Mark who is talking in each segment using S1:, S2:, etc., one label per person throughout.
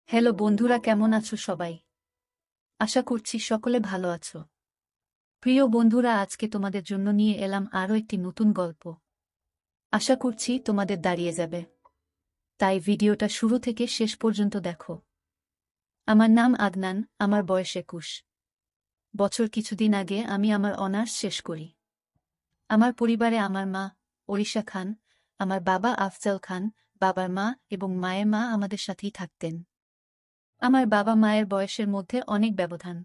S1: Hello বন্ধুরা, কেমন আছো সবাই? আশা করছি সকলে ভালো আছো। প্রিয় বন্ধুরা, আজকে তোমাদের জন্য নিয়ে এলাম আরও একটি নতুন গল্প। আশা করছি তোমাদের দাঁড়িয়ে যাবে, তাই ভিডিওটা শুরু থেকে শেষ পর্যন্ত দেখো। আমার নাম আদনান, আমার বয়স 21 বছর। কিছুদিন আগে আমি আমার অনার্স শেষ করি। আমার পরিবারে আমার মা ওড়িশা খান, আমার বাবা আফজাল খান, বাবার মা এবং মায়ের মা আমাদের সাথেই থাকতেন। আমার বাবা মায়ের বয়সের মধ্যে অনেক ব্যবধান।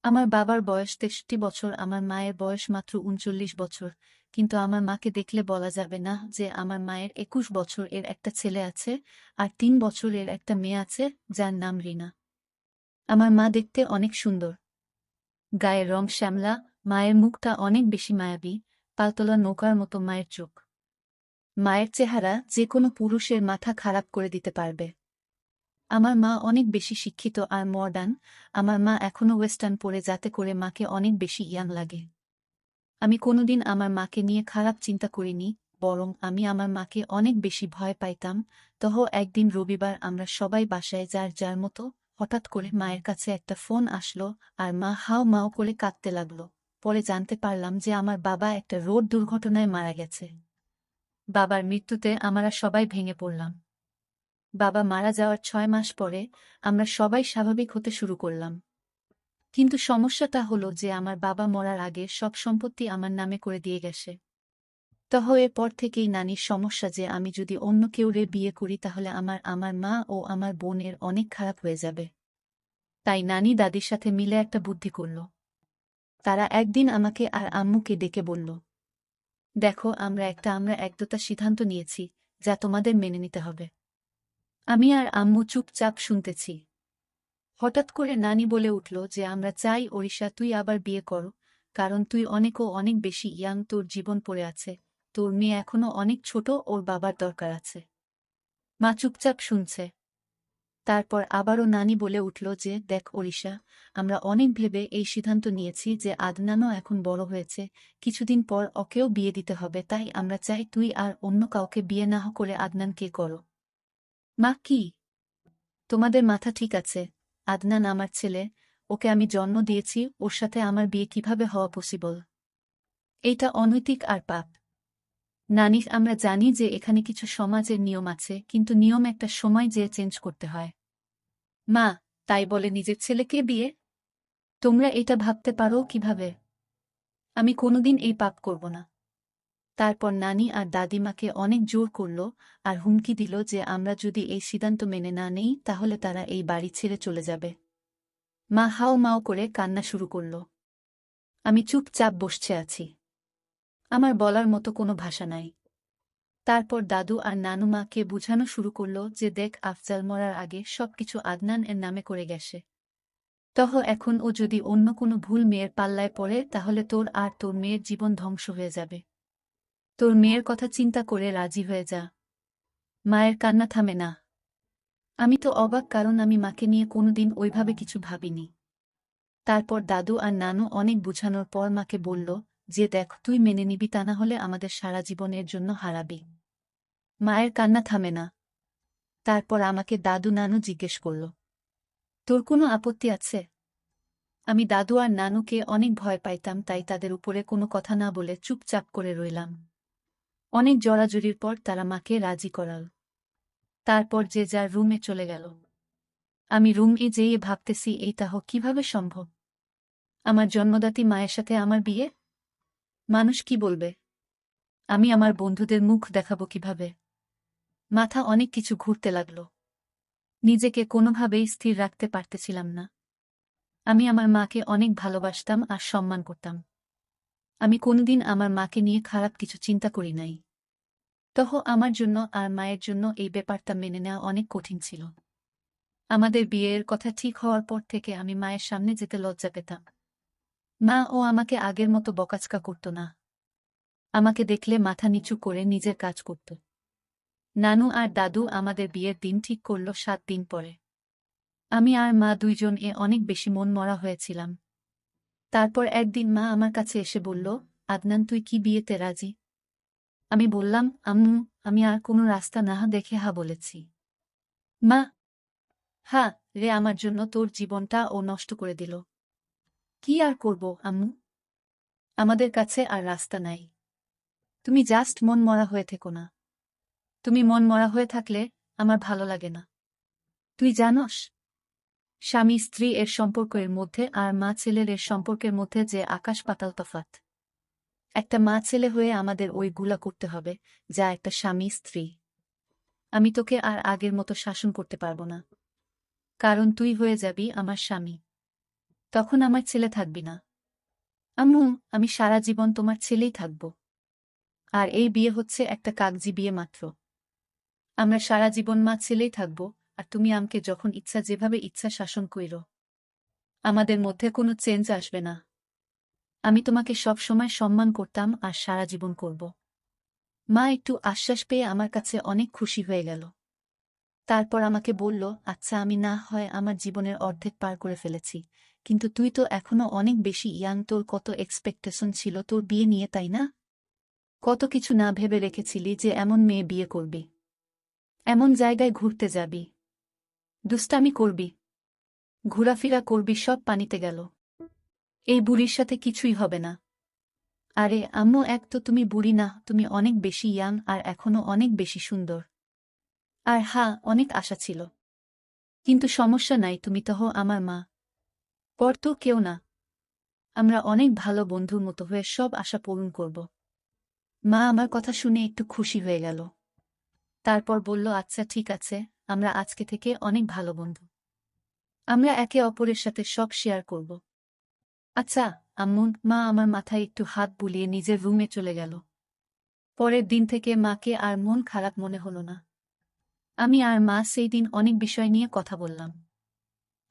S1: আমার বাবার বয়স 63 বছর, আমার মায়ের বয়স মাত্র 39 বছর। কিন্তু আমার মাকে দেখলে বলা যাবে না যে আমার মায়ের 21 বছর এর একটা ছেলে আছে আর 3 বছরের একটা মেয়ে আছে, যার নাম রিনা। আমার মা দেখতে অনেক সুন্দর, গায়ের রং শ্যামলা, মায়ের মুখটা অনেক বেশি মায়াবী, পালতোলা নৌকার মতো মায়ের চোখ। মায়ের চেহারা যে কোনো পুরুষের মাথা খারাপ করে দিতে পারবে। আমার মা অনেক বেশি শিক্ষিত আর মডার্ন। আমার মা এখনো ওয়েস্টার্ন পরে, যাতে করে মাকে অনেক বেশি ইয়াং লাগে। আমি কোনোদিন আমার মাকে নিয়ে খারাপ চিন্তা করিনি, বরং আমি আমার মাকে অনেক বেশি ভয় পাইতাম। একদিন রবিবার, আমরা সবাই বাসায় যার যার মতো। হঠাৎ করে মায়ের কাছে একটা ফোন আসলো আর মা হাউ মাউ করে কাঁদতে লাগলো। পরে জানতে পারলাম যে আমার বাবা একটা রোড দুর্ঘটনায় মারা গেছে। বাবার মৃত্যুতে আমরা সবাই ভেঙে পড়লাম। বাবা মারা যাওয়ার 6 মাস পরে আমরা সবাই স্বাভাবিক হতে শুরু করলাম। কিন্তু সমস্যাটা হলো যে আমার বাবা মরার আগে সব সম্পত্তি আমার নামে করে দিয়ে গেছে। এরপর থেকেই নানির সমস্যা যে আমি যদি অন্য কেউরে বিয়ে করি তাহলে আমার আমার মা ও আমার বোনের অনেক খারাপ হয়ে যাবে। তাই নানি দাদির সাথে মিলে একটা বুদ্ধি করল। তারা একদিন আমাকে আর আম্মুকে ডেকে বলল, দেখো, আমরা একদতা সিদ্ধান্ত নিয়েছি, যা তোমাদের মেনে নিতে হবে। আমি আর আম্মু চুপচাপ শুনতেছি। হঠাৎ করে নানি বলে উঠল যে আমরা চাই ওড়িশা তুই আবার বিয়ে কর, কারণ তুই অনেক বেশি ইয়াং, তোর জীবন পড়ে আছে, তোর মেয়ে এখনো অনেক ছোট, ওর বাবার দরকার আছে। মা চুপচাপ শুনছে। তারপর আবারও নানি বলে উঠল যে দেখ ওড়িশা, আমরা অনেক ভেবে এই সিদ্ধান্ত নিয়েছি যে আদনানও এখন বড় হয়েছে, কিছুদিন পর ওকেও বিয়ে দিতে হবে, তাই আমরা চাই তুই আর অন্য কাউকে বিয়ে না করে আদনানকে করো। মা, কি তোমাদের মাথা ঠিক আছে? আদনান আমার ছেলে, ওকে আমি জন্ম দিয়েছি, ওর সাথে আমার বিয়ে কিভাবে হওয়া পসিবল? এইটা অনৈতিক আর পাপ। নানি, আমরা জানি যে এখানে কিছু সমাজের নিয়ম আছে, কিন্তু নিয়ম একটা সময় যেয়ে চেঞ্জ করতে হয়। মা, তাই বলে নিজের ছেলেকে বিয়ে? তোমরা এটা ভাবতে পারো কিভাবে? আমি কোনোদিন এই পাপ করব না। তারপর নানি আর দাদিমাকে অনেক জোর করল আর হুমকি দিল যে আমরা যদি এই সিদ্ধান্ত মেনে না নেই তাহলে তারা এই বাড়ি ছেড়ে চলে যাবে। মা হাও মাও করে কান্না শুরু করল। আমি চুপচাপ বসে আছি। আমার বলার মতো কোনো ভাষা নাই। তারপর দাদু আর নানু মাকে বুঝানো শুরু করল যে দেখ, আফজাল মরার আগে সবকিছু আদনান এর নামে করে গেছে। এখন ও যদি অন্য কোনো ভুল মেয়ের পাল্লায় পড়ে তাহলে তোর আর তোর মেয়ের জীবন ধ্বংস হয়ে যাবে। তোর মেয়ের কথা চিন্তা করে রাজি হয়ে যা। মায়ের কান্না থামে না। আমি তো অবাক, কারণ আমি মাকে নিয়ে কোনোদিন ওইভাবে কিছু ভাবিনি। তারপর দাদু আর নানু অনেক বুঝানোর পর মাকে বলল যে দেখ, তুই মেনে নিবি, তা না হলে আমাদের সারা জীবনের জন্য হারাবি। মায়ের কান্না থামে না। তারপর আমাকে দাদু নানু জিজ্ঞেস করল, তোর কোনো আপত্তি আছে? আমি দাদু আর নানুকে অনেক ভয় পাইতাম, তাই তাদের উপরে কোনো কথা না বলে চুপচাপ করে রইলাম। অনেক জড়াজড়ির পর তারা মাকে রাজি করাল। তারপর যে যার রুমে চলে গেল। আমি রুমে যেয়ে ভাবতেছি, এইটা কিভাবে সম্ভব? আমার জন্মদাত্রী মায়ের সাথে আমার বিয়ে? মানুষ কি বলবে? আমি আমার বন্ধুদের মুখ দেখাবো কিভাবে? মাথা অনেক কিছু ঘুরতে লাগল। নিজেকে কোনোভাবেই স্থির রাখতে পারতেছিলাম না। আমি আমার মাকে অনেক ভালোবাসতাম আর সম্মান করতাম। আমি কোনোদিন আমার মাকে নিয়ে খারাপ কিছু চিন্তা করি নাই। আমার জন্য আর মায়ের জন্য এই ব্যাপারটা মেনে নেওয়া অনেক কঠিন ছিল। আমাদের বিয়ের কথা ঠিক হওয়ার পর থেকে আমি মায়ের সামনে যেতে লজ্জা পেতাম। মা ও আমাকে আগের মতো বকাঝকা করত না। আমাকে দেখলে মাথা নিচু করে নিজের কাজ করত। নানু আর দাদু আমাদের বিয়ের দিন ঠিক করল 7 দিন পরে। আমি আর মা দুইজন অনেক বেশি মন মরা হয়েছিলাম। তারপর একদিন মা আমার কাছে এসে বলল, আদনান, তুই কি বিয়েতে রাজি? আমি বললাম, আম্মু, আমি আর কোনো রাস্তা না দেখে হা বলেছি। মা হ্যাঁ রে, আমার জন্য তোর জীবনটা ও নষ্ট করে দিল। কি আর করব আম্মু, আমাদের কাছে আর রাস্তা নাই। তুমি জাস্ট মন মরা হয়ে থেকো না। তুমি মন মরা হয়ে থাকলে আমার ভালো লাগে না। তুই জানোস, স্বামী স্ত্রী এর সম্পর্কের মধ্যে আর মা ছেলের এর সম্পর্কের মধ্যে যে আকাশ পাতাল তফাৎ। একটা মা ছেলে হয়ে আমাদের ওইগুলা করতে হবে যা একটা স্বামী স্ত্রী। আমি তোকে আর আগের মতো শাসন করতে পারবো না, কারণ তুই হয়ে যাবি আমার স্বামী। তখন আমার ছেলে থাকবি না। আম্মু, আমি সারা জীবন তোমার ছেলেই থাকব। আর এই বিয়ে হচ্ছে একটা কাগজি বিয়ে মাত্র। আমরা সারা জীবন মা ছেলেই থাকব, আর তুমি আমাকে যখন ইচ্ছা যেভাবে ইচ্ছা শাসন কইরো। আমাদের মধ্যে কোনো চেঞ্জ আসবে না। আমি তোমাকে সব সময় সম্মান করতাম আর সারা জীবন করব। মা একটু আশ্বাস পেয়ে আমার কাছে অনেক খুশি হয়ে গেল। তারপর আমাকে বলল, আচ্ছা আমি না হয় আমার জীবনের অর্ধেক পার করে ফেলেছি, কিন্তু তুই তো এখনো অনেক বেশি ইয়াং, তোর কত এক্সপেকটেশন ছিল তোর বিয়ে নিয়ে, তাই না? কত কিছু না ভেবে রেখেছিলি যে এমন মেয়ে বিয়ে করবি, এমন জায়গায় ঘুরতে যাবি, দুষ্টামি করবি, ঘোরাফেরা করবি, সব পানিতে গেল। এই বুড়ির সাথে কিছুই হবে না। আরে আম্মু, এক তো তুমি বুড়ি না, তুমি অনেক বেশি ইয়াং আর এখনো অনেক বেশি সুন্দর। আর হ্যাঁ, অনেক আশা ছিল, কিন্তু সমস্যা নাই, তুমি তো আমার মা। পর তো কেউ না। আমরা অনেক ভালো বন্ধুর মতো হয়ে সব আশা পূরণ করব। মা আমার কথা শুনে একটু খুশি হয়ে গেল। তারপর বলল, আচ্ছা ঠিক আছে, আমরা আজকে থেকে অনেক ভালো বন্ধু। আমরা একে অপরের সাথে সব শেয়ার করব। আচ্ছা আম্মু। মা আমার মাথায় একটু হাত বুলিয়ে নিজের রুমে চলে গেল। পরের দিন থেকে মাকে আর মন খারাপ মনে হলো না। আমি আর মা সেই দিন অনেক বিষয় নিয়ে কথা বললাম।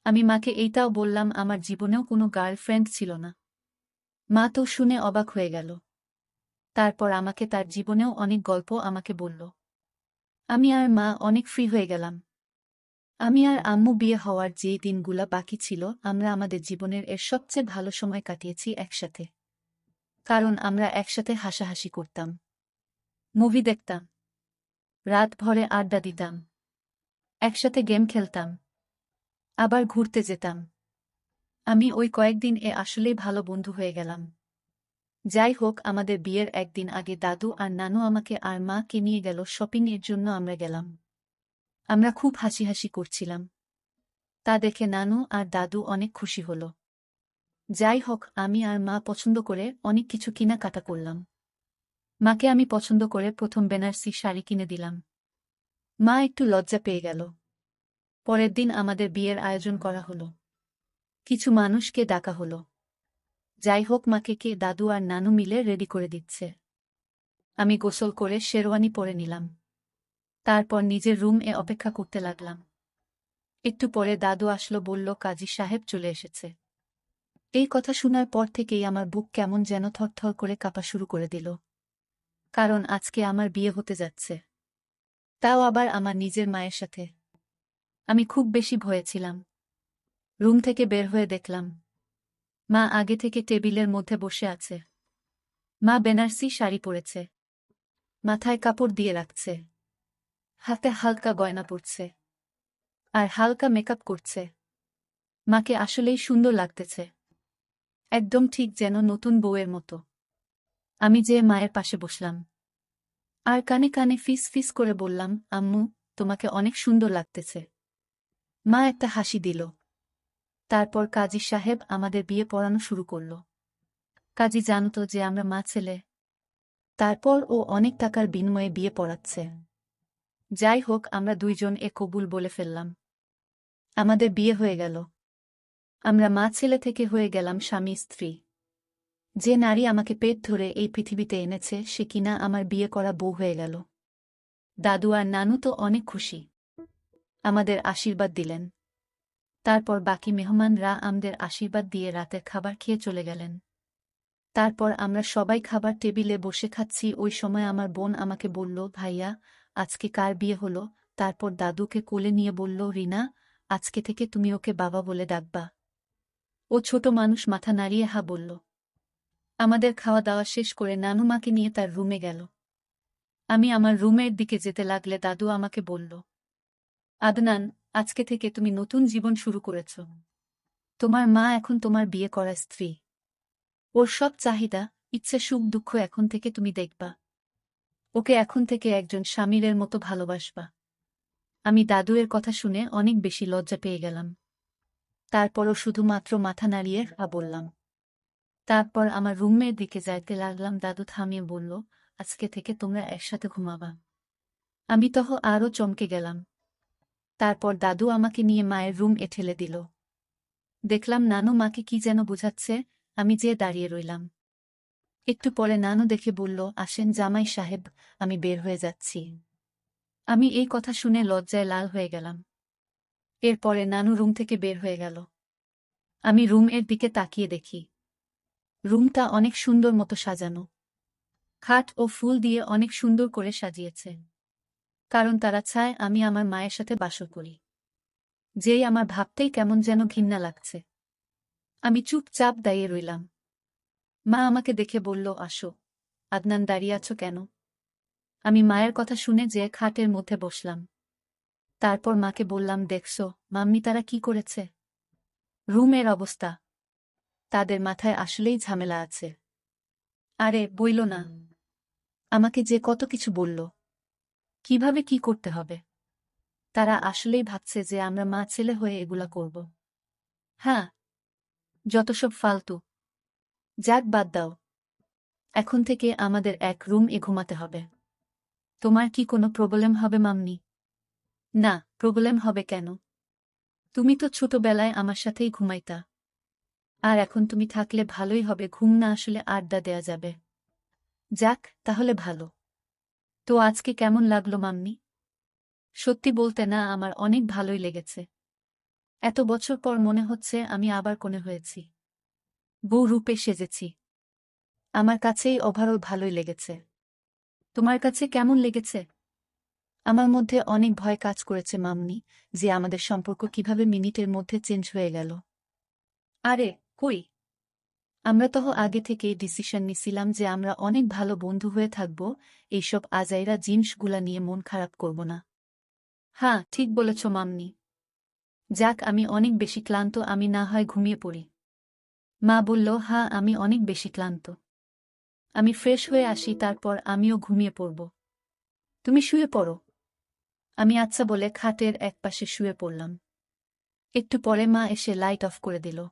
S1: আমি মাকে এইটাও বললাম আমার জীবনেও কোনো গার্লফ্রেন্ড ছিল না। মা তো শুনে অবাক হয়ে গেল। তারপর আমাকে তার জীবনেও অনেক গল্প আমাকে বলল। আমি আর মা অনেক ফ্রি হয়ে গেলাম। আমি আর আম্মু বিয়ে হওয়ার যে দিনগুলা বাকি ছিল আমরা আমাদের জীবনের এর সবচেয়ে ভালো সময় কাটিয়েছি একসাথে। কারণ আমরা একসাথে হাসাহাসি করতাম, মুভি দেখতাম, রাত ভরে আড্ডা দিতাম, একসাথে গেম খেলতাম, আবার ঘুরতে যেতাম। আমি ওই কয়েকদিন আসলেই ভালো বন্ধু হয়ে গেলাম। যাই হোক, আমাদের বিয়ের একদিন আগে দাদু আর নানু আমাকে আর মাকে নিয়ে গেল শপিং এর জন্য। আমরা গেলাম। আমরা খুব হাসি হাসি করছিলাম। তা দেখে নানু আর দাদু অনেক খুশি হল। যাই হোক, আমি আর মা পছন্দ করে অনেক কিছু কেনাকাটা করলাম। মাকে আমি পছন্দ করে প্রথম বেনারসি শাড়ি কিনে দিলাম। মা একটু লজ্জা পেয়ে গেল। পরের দিন আমাদের বিয়ের আয়োজন করা হলো। কিছু মানুষকে ডাকা হলো। যাই হোক, মাকে কে দাদু আর নানু মিলে রেডি করে দিচ্ছে। আমি গোসল করে শেরওয়ানি পরে নিলাম। তারপর নিজের রুমে অপেক্ষা করতে লাগলাম। একটু পরে দাদু আসলো, বলল কাজী সাহেব চলে এসেছে। এই কথা শোনার পর থেকেই আমার বুক কেমন যেন থরথর করে কাঁপা শুরু করে দিল। কারণ আজকে আমার বিয়ে হতে যাচ্ছে, তাও আবার আমার নিজের মায়ের সাথে। আমি খুব বেশি ভয়ে ছিলাম। রুম থেকে বের হয়ে দেখলাম মা আগে থেকে টেবিলের মধ্যে বসে আছে। মা বেনারসি শাড়ি পরেছে, মাথায় কাপড় দিয়ে রাখছে, হাতে হালকা গয়না পরছে, আর হালকা মেকআপ করছে। মাকে আসলেই সুন্দর লাগতেছে, একদম ঠিক যেন নতুন বউয়ের মতো। আমি যে মায়ের পাশে বসলাম আর কানে কানে ফিস ফিস করে বললাম, আম্মু, তোমাকে অনেক সুন্দর লাগতেছে। মা একটা হাসি দিল। তারপর কাজী সাহেব আমাদের বিয়ে পড়ানো শুরু করল। কাজী জানত যে আমরা মা ছেলে। তারপর ও অনেক টাকার বিনিময়ে বিয়ে পড়াচ্ছে। যাই হোক, আমরা দুইজন কবুল বলে ফেললাম। আমাদের বিয়ে হয়ে গেল। আমরা মা ছেলে থেকে হয়ে গেলাম স্বামী স্ত্রী। যে নারী আমাকে পেট ধরে এই পৃথিবীতে এনেছে সে কিনা আমার বিয়ে করা বউ হয়ে গেল। দাদু আর নানু তো অনেক খুশি, আমাদের আশীর্বাদ দিলেন। তারপর বাকি মেহমানরা আমাদের আশীর্বাদ দিয়ে রাতের খাবার খেয়ে চলে গেলেন। তারপর আমরা সবাই খাবার টেবিলে বসে খাচ্ছি। ওই সময় আমার বোন আমাকে বলল, ভাইয়া, আজকে কার বিয়ে হলো? তারপর দাদুকে কোলে নিয়ে বলল, রিনা, আজকে থেকে তুমি ওকে বাবা বলে ডাকবা। ও ছোট মানুষ, মাথা নাড়িয়ে হা বলল। আমাদের খাওয়া দাওয়া শেষ করে নানু মাকে নিয়ে তার রুমে গেল। আমি আমার রুমের দিকে যেতে লাগলে দাদু আমাকে বলল, আদনান, আজকে থেকে তুমি নতুন জীবন শুরু করেছ। তোমার মা এখন তোমার বিয়ে করা স্ত্রী। ওর সব চাহিদা, ইচ্ছে, সুখ দুঃখ এখন থেকে তুমি দেখবা। ওকে এখন থেকে একজন স্বামীরের মতো ভালোবাসবা। আমি দাদুয়ের কথা শুনে অনেক বেশি লজ্জা পেয়ে গেলাম। তারপরও শুধুমাত্র মাথা নাড়িয়ে বললাম। তারপর আমার রুমের দিকে যাইতে লাগলাম। দাদু থামিয়ে বলল, আজকে থেকে তোমরা একসাথে ঘুমাবা। আমি আরও চমকে গেলাম। তারপর দাদু আমাকে নিয়ে মায়ের রুম ঠেলে দিল। দেখলাম নানু মাকে কি যেন বোঝাচ্ছে। আমি যেয়ে দাঁড়িয়ে রইলাম। একটু পরে নানু দেখে বলল, আসেন জামাই সাহেব, আমি বের হয়ে যাচ্ছি। আমি এই কথা শুনে লজ্জায় লাল হয়ে গেলাম। এরপরে নানু রুম থেকে বের হয়ে গেল। আমি রুমের দিকে তাকিয়ে দেখি রুমটা অনেক সুন্দর মতো সাজানো। খাট ও ফুল দিয়ে অনেক সুন্দর করে সাজিয়েছে। কারণ তারা চায় আমি আমার মায়ের সাথে বাসর করি। যেই আমার ভাবতেই কেমন যেন ঘৃণা লাগছে। আমি চুপচাপ দাঁড়িয়ে রইলাম। মা আমাকে দেখে বলল, আসো। আদনান, দাঁড়িয়ে আছো কেন? আমি মায়ের কথা শুনে যে খাটের মধ্যে বসলাম। তারপর মাকে বললাম, দেখছো মাম্মি তারা কি করেছে? রুমের অবস্থা। তাদের মাথায় আসলেই ঝামেলা আছে। আরে বইল না, আমাকে যে কত কিছু বলল, কিভাবে কি করতে হবে। তারা আসলেই ভাবছে যে আমরা মা ছেলে হয়ে এগুলা করব। হ্যাঁ, যত সব ফালতু। যাক, বাদ দাও। এখন থেকে আমাদের এক রুম ঘুমাতে হবে। তোমার কি কোনো প্রবলেম হবে মাম্মি? না, প্রবলেম হবে কেন? তুমি তো ছোটবেলায় আমার সাথেই ঘুমাইতা। আর এখন তুমি থাকলে ভালোই হবে, ঘুম না আসলে আড্ডা দেয়া যাবে। যাক, তাহলে ভালো। তো আজকে কেমন লাগলো মাম্মি? সত্যি বলতে না, আমার অনেক ভালোই লেগেছে। এত বছর পর মনে হচ্ছে আমি আবার কোণে হয়েছি, বউ রূপে সেজেছি। আমার কাছেই ওভারঅল ভালোই লেগেছে। তোমার কাছে কেমন লেগেছে? আমার মধ্যে অনেক ভয় কাজ করেছে মাম্মি, যে আমাদের সম্পর্ক কিভাবে মিনিটের মধ্যে চেঞ্জ হয়ে গেল। আরে কই, আমরা আগে থেকেই ডিসিশন নিছিলাম যে আমরা অনেক ভালো বন্ধু হয়ে থাকব। এইসব আজাইরা জিনিসগুলা নিয়ে মন খারাপ করব না। হ্যাঁ, ঠিক বলেছ মাম্মি। যাক, আমি অনেক বেশি ক্লান্ত, আমি না হয় ঘুমিয়ে পড়ি। মা বলল, হ্যাঁ আমি অনেক বেশি ক্লান্ত। আমি ফ্রেশ হয়ে আসি, তারপর আমিও ঘুমিয়ে পড়ব। তুমি শুয়ে পড়ো। আমি আচ্ছা বলে খাটের একপাশে শুয়ে পড়লাম। একটু পরে মা এসে লাইট অফ করে দিল।